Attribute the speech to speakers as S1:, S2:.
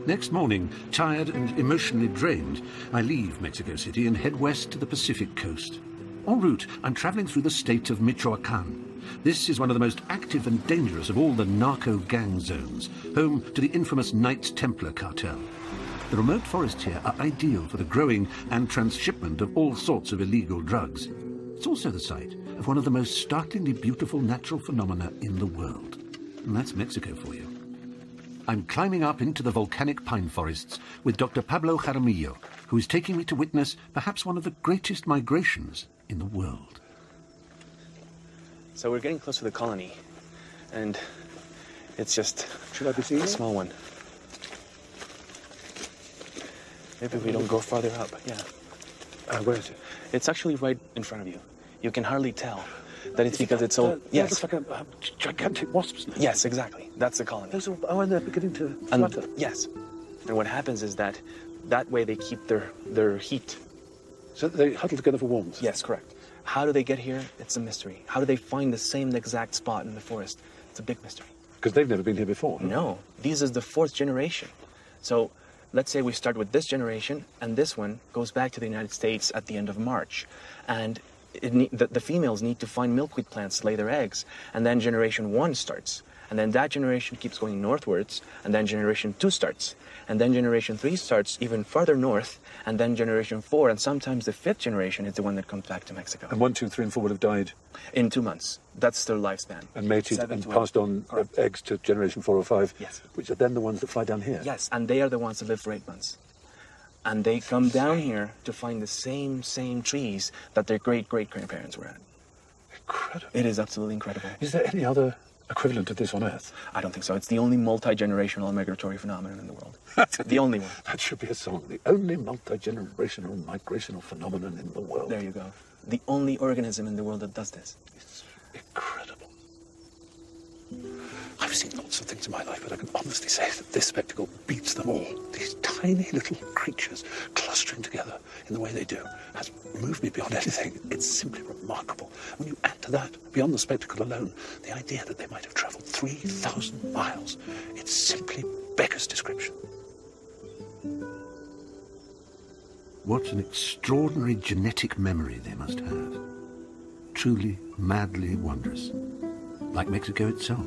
S1: Next morning, tired and emotionally drained, I leave Mexico City and head west to the Pacific coast. En route, I'm traveling through the state of Michoacán. This is one of the most active and dangerous of all the narco gang zones, home to the infamous Knights Templar cartel. The remote forests here are ideal for the growing and transshipment of all sorts of illegal drugs. It's also the site of one of the most startlingly beautiful natural phenomena in the world. And that's Mexico for you. I'm climbing up into the volcanic pine forests with Dr. Pablo Jaramillo, who is taking me to witness perhaps one of the greatest migrations in the world.
S2: So we're getting close to the colony, and it's just
S3: Should I be seeing
S2: a small one. Maybe we don't go farther up, yeah.
S3: Where is it?
S2: It's actually right in front of you. You can hardly tell that it's because it's so... Yes.
S3: It looks like a gigantic wasp's nest.
S2: Yes, exactly. That's the colony.
S3: Those are, and they're beginning to flutter.
S2: Yes. And what happens is that way they keep their heat.
S3: So they huddle together for warmth?
S2: Yes, correct. How do they get here? It's a mystery. How do they find the same exact spot in the forest? It's a big mystery.
S3: Because they've never been here before.
S2: No. This is the 4th generation. So let's say we start with this generation, and this one goes back to the United States at the end of March. And the females need to find milkweed plants to lay their eggs. And then generation 1 starts. And then that generation keeps going northwards. And then generation 2 starts. And then generation 3 starts even farther north. And then generation 4. And sometimes the 5th generation is the one that comes back to Mexico.
S3: And 1, 2, 3, and 4 would have died?
S2: In 2 months. That's their lifespan.
S3: And mated and passed on eggs to generation 4 or 5?
S2: Yes.
S3: Which are then the ones that fly down here?
S2: Yes, and they are the ones that live for 8 months. And they come down here to find the same trees that their great-great-grandparents were at.
S3: Incredible.
S2: It is absolutely incredible.
S3: Is there any other equivalent of this on Earth?
S2: I don't think so. It's the only multi-generational migratory phenomenon in the world. The only one.
S3: That should be a song. The only multi-generational migrational phenomenon in the world.
S2: There you go. The only organism in the world that does this.
S3: It's incredible. I've seen lots of things in my life, but I can honestly say that this spectacle beats them all. These tiny little creatures clustering together in the way they do has moved me beyond anything. It's simply remarkable. When you add to that, beyond the spectacle alone, the idea that they might have travelled 3,000 miles, it simply beggars description.
S1: What an extraordinary genetic memory they must have. Truly, madly wondrous. Like Mexico itself.